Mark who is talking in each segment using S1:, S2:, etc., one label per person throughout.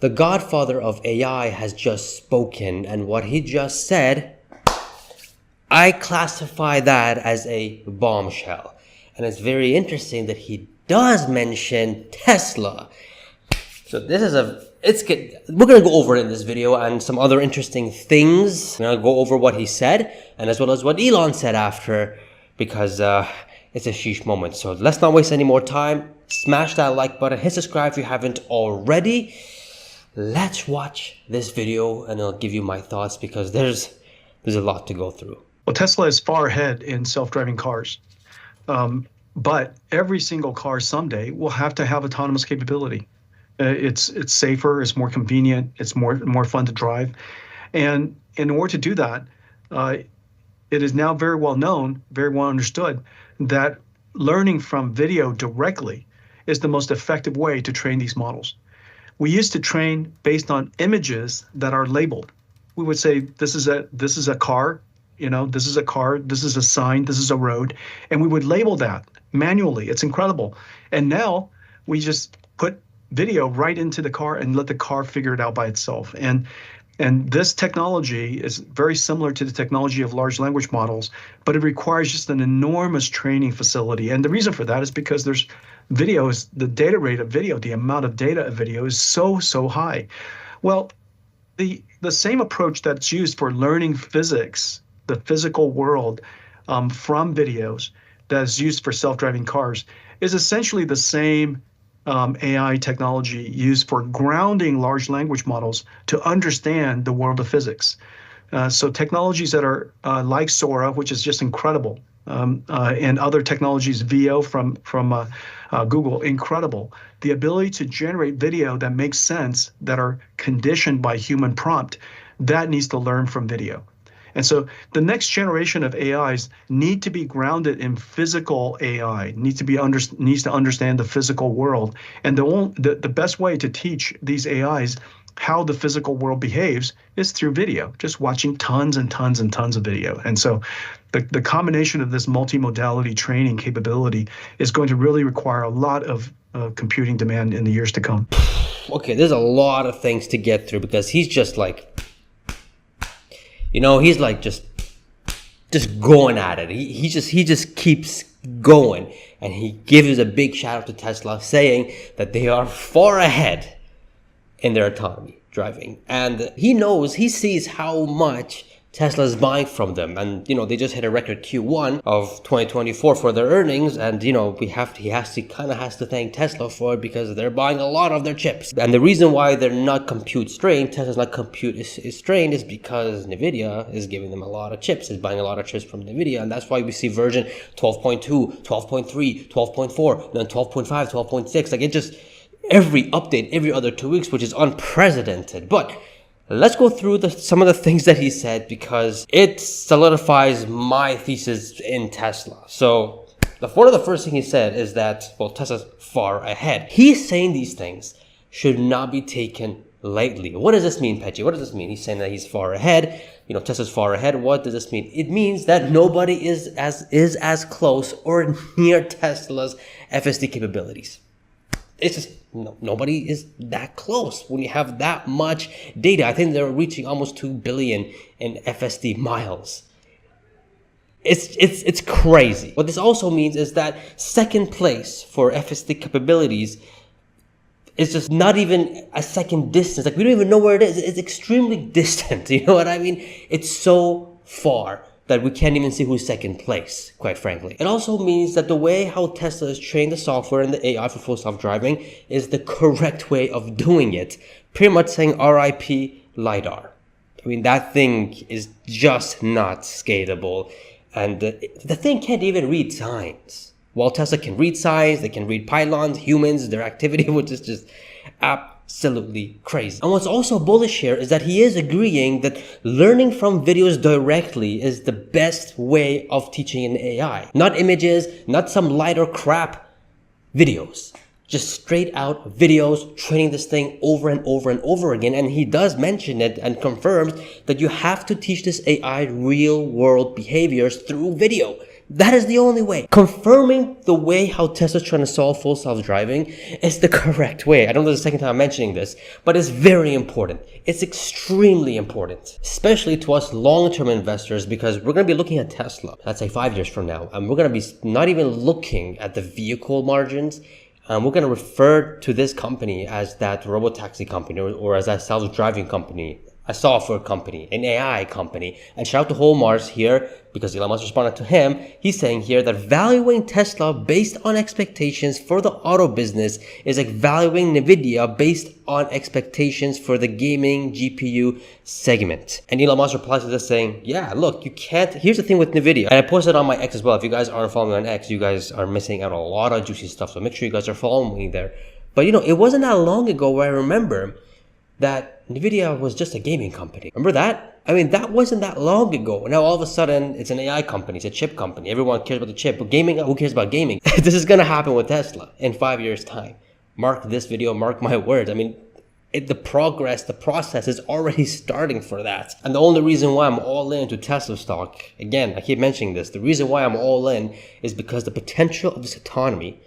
S1: The godfather of AI has just spoken, and what he just said, I classify that as a bombshell. And it's very interesting that he does mention Tesla. So this is we're going to go over it in this video and some other interesting things. I'm going to go over what he said and as well as what Elon said after, because it's a sheesh moment. So let's not waste any more time. Smash that like button, hit subscribe if you haven't already. Let's watch this video and I'll give you my thoughts, because there's a lot to go through.
S2: Well, Tesla is far ahead in self-driving cars. But every single car someday will have to have autonomous capability. It's safer, it's more convenient, it's more fun to drive. And in order to do that, it is now very well known, very well understood, that learning from video directly is the most effective way to train these models. We used to train based on images that are labeled. We would say, this is a car, this is a car, this is a sign, this is a road, and we would label that manually. It's incredible. And now we just put video right into the car and let the car figure it out by itself. And this technology is very similar to the technology of large language models, but it requires just an enormous training facility. And the reason for that is because the data rate of video, the amount of data of video is so high. Well, the same approach that's used for learning physics, the physical world, from videos that's used for self-driving cars is essentially the same AI technology used for grounding large language models to understand the world of physics. So technologies that are like Sora, which is just incredible, and other technologies, VO from Google, incredible. The ability to generate video that makes sense, that are conditioned by human prompt, that needs to learn from video. And so the next generation of AIs need to be grounded in physical AI, needs to understand the physical world. And the best way to teach these AIs how the physical world behaves is through video, just watching tons and tons and tons of video. And so the combination of this multimodality training capability is going to really require a lot of computing demand in the years to come.
S1: Okay, there's a lot of things to get through, because he's just like, he's like just going at it. He just keeps going, and he gives a big shout out to Tesla, saying that they are far ahead in their autonomy driving. And he sees how much Tesla is buying from them. And, they just hit a record Q1 of 2024 for their earnings. And, he has to thank Tesla for it, because they're buying a lot of their chips. And the reason why they're not compute strained, Tesla's not compute strained, is because NVIDIA is giving them a lot of chips, is buying a lot of chips from NVIDIA. And that's why we see version 12.2, 12.3, 12.4, then 12.5, 12.6. Like, it just, every update, every other 2 weeks, which is unprecedented. But let's go through some of the things that he said, because it solidifies my thesis in Tesla. So one of the first things he said is that, well, Tesla's far ahead. He's saying these things should not be taken lightly. What does this mean, Pejjy? What does this mean? He's saying that he's far ahead. Tesla's far ahead. What does this mean? It means that nobody is as close or near Tesla's FSD capabilities. It's just, nobody is that close when you have that much data. I think they're reaching almost 2 billion in FSD miles. It's crazy. What this also means is that second place for FSD capabilities is just not even a second distance. Like, we don't even know where it is. It's extremely distant. You know what I mean? It's so far that we can't even see who's second place, quite frankly. It also means that the way how Tesla has trained the software and the AI for full self-driving is the correct way of doing it. Pretty much saying RIP LiDAR. I mean, that thing is just not scalable. And the thing can't even read signs. While Tesla can read signs, they can read pylons, humans, their activity, which is just absolutely crazy. And what's also bullish here is that he is agreeing that learning from videos directly is the best way of teaching an AI. Not images, not some lighter crap, videos. Just straight out videos, training this thing over and over and over again. And he does mention it and confirms that you have to teach this AI real world behaviors through video. That is the only way. Confirming the way how Tesla's trying to solve full self-driving is the correct way. I don't know the second time I'm mentioning this, but it's very important. It's extremely important, especially to us long-term investors, because we're going to be looking at Tesla, let's say 5 years from now, and we're going to be not even looking at the vehicle margins. We're going to refer to this company as that robotaxi company or as that self-driving company, a software company, an AI company. And shout out to Whole Mars here, because Elon Musk responded to him. He's saying here that valuing Tesla based on expectations for the auto business is like valuing Nvidia based on expectations for the gaming GPU segment. And Elon Musk replies to this saying, yeah, look, you can't, here's the thing with Nvidia. And I posted on my X as well. If you guys aren't following me on X, you guys are missing out on a lot of juicy stuff. So make sure you guys are following me there. But it wasn't that long ago where I remember that Nvidia was just a gaming company. Remember that? I mean, that wasn't that long ago. Now all of a sudden, it's an AI company, it's a chip company. Everyone cares about the chip, but gaming, who cares about gaming? This is gonna happen with Tesla in 5 years' time. Mark this video, mark my words. I mean, the process is already starting for that. And the only reason why I'm all into Tesla stock, again, I keep mentioning this, the reason why I'm all in is because the potential of this autonomy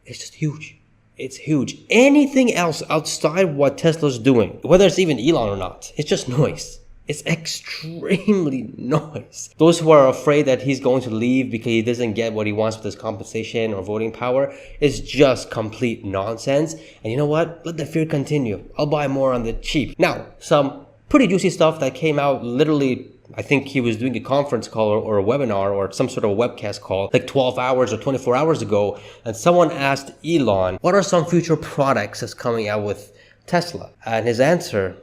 S1: is just huge. It's huge. Anything else outside what Tesla's doing, whether it's even Elon or not, it's just noise. It's extremely noise. Those who are afraid that he's going to leave because he doesn't get what he wants with his compensation or voting power is just complete nonsense. And you know what? Let the fear continue. I'll buy more on the cheap. Now, some pretty juicy stuff that came out literally, I think he was doing a conference call or a webinar or some sort of webcast call like 12 hours or 24 hours ago. And someone asked Elon, what are some future products that's coming out with Tesla? And his answer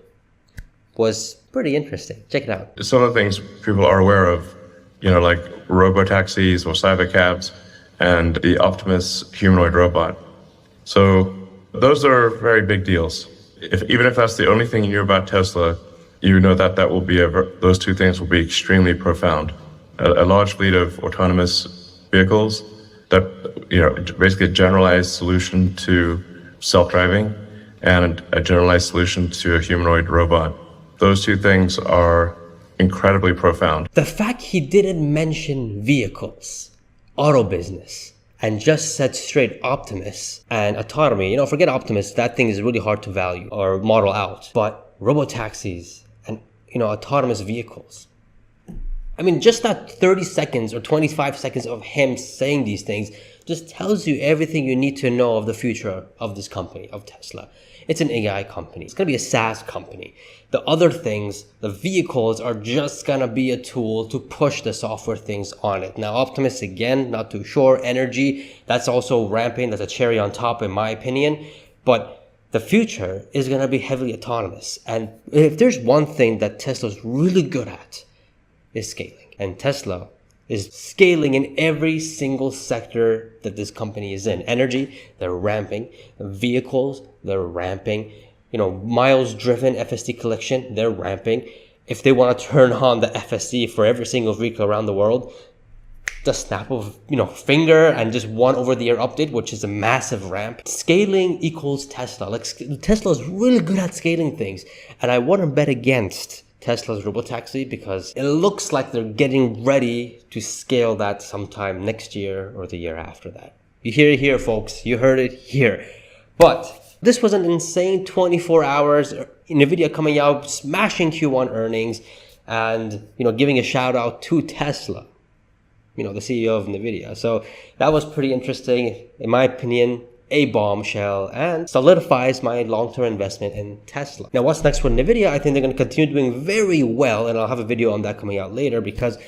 S1: was pretty interesting. Check it out.
S3: Some of the things people are aware of, like robo-taxis or cybercabs and the Optimus humanoid robot. So those are very big deals. Even if that's the only thing you knew about Tesla, you know that will be those two things will be extremely profound. A large fleet of autonomous vehicles that, basically a generalized solution to self-driving and a generalized solution to a humanoid robot. Those two things are incredibly profound.
S1: The fact he didn't mention vehicles, auto business, and just said straight Optimus and autonomy. Forget Optimus, that thing is really hard to value or model out. But robotaxis and, autonomous vehicles. I mean, just that 30 seconds or 25 seconds of him saying these things just tells you everything you need to know of the future of this company, of Tesla. It's an AI company. It's going to be a SaaS company. The other things, the vehicles, are just going to be a tool to push the software things on it. Now, Optimus, again, not too sure. Energy, that's also ramping. That's a cherry on top, in my opinion. But the future is going to be heavily autonomous. And if there's one thing that Tesla's really good at, is scaling. And Tesla is scaling in every single sector that this company is in. Energy, they're ramping. Vehicles, they're ramping. Miles driven FSD collection, they're ramping. If they want to turn on the FSD for every single vehicle around the world, just snap of finger and just one over-the-air update, which is a massive ramp. Scaling equals Tesla. Like, Tesla is really good at scaling things, and I want to bet against Tesla's robotaxi because it looks like they're getting ready to scale that sometime next year or the year after that. You hear it here, folks. You heard it here. But this was an insane 24 hours. Nvidia coming out, smashing Q1 earnings, and giving a shout out to Tesla, the CEO of Nvidia. So that was pretty interesting, in my opinion. A bombshell, and solidifies my long-term investment in Tesla. Now, what's next for Nvidia? I think they're going to continue doing very well, and I'll have a video on that coming out later because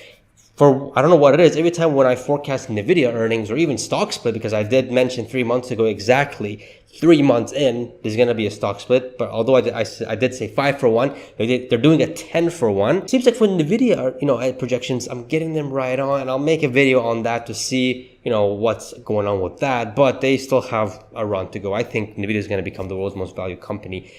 S1: I don't know what it is. Every time when I forecast Nvidia earnings or even stock split, because I did mention 3 months ago exactly, 3 months in, there's going to be a stock split. But although I did say 5 for 1, they're doing a 10 for 1. Seems like for Nvidia, projections, I'm getting them right on, and I'll make a video on that to see what's going on with that. But they still have a run to go. I think Nvidia is going to become the world's most valued company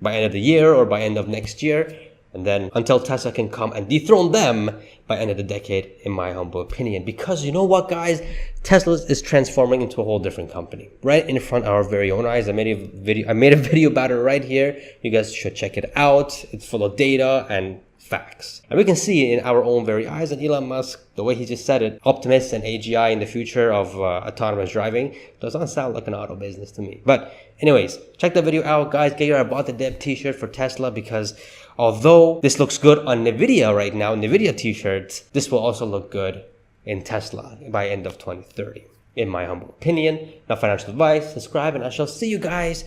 S1: by end of the year or by end of next year. And then until Tesla can come and dethrone them by end of the decade, in my humble opinion. Because you know what, guys? Tesla is transforming into a whole different company right in front of our very own eyes. I made a video about it right here. You guys should check it out. It's full of data and facts. And we can see in our own very eyes that Elon Musk, the way he just said it, Optimus and AGI in the future of autonomous driving, does not sound like an auto business to me. But anyways, check the video out, guys. Get your I Bought the Deb t-shirt for Tesla, because although this looks good on NVIDIA right now, NVIDIA t-shirts, this will also look good in Tesla by end of 2030, in my humble opinion. Not financial advice. Subscribe, and I shall see you guys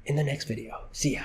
S1: in the next video. See ya.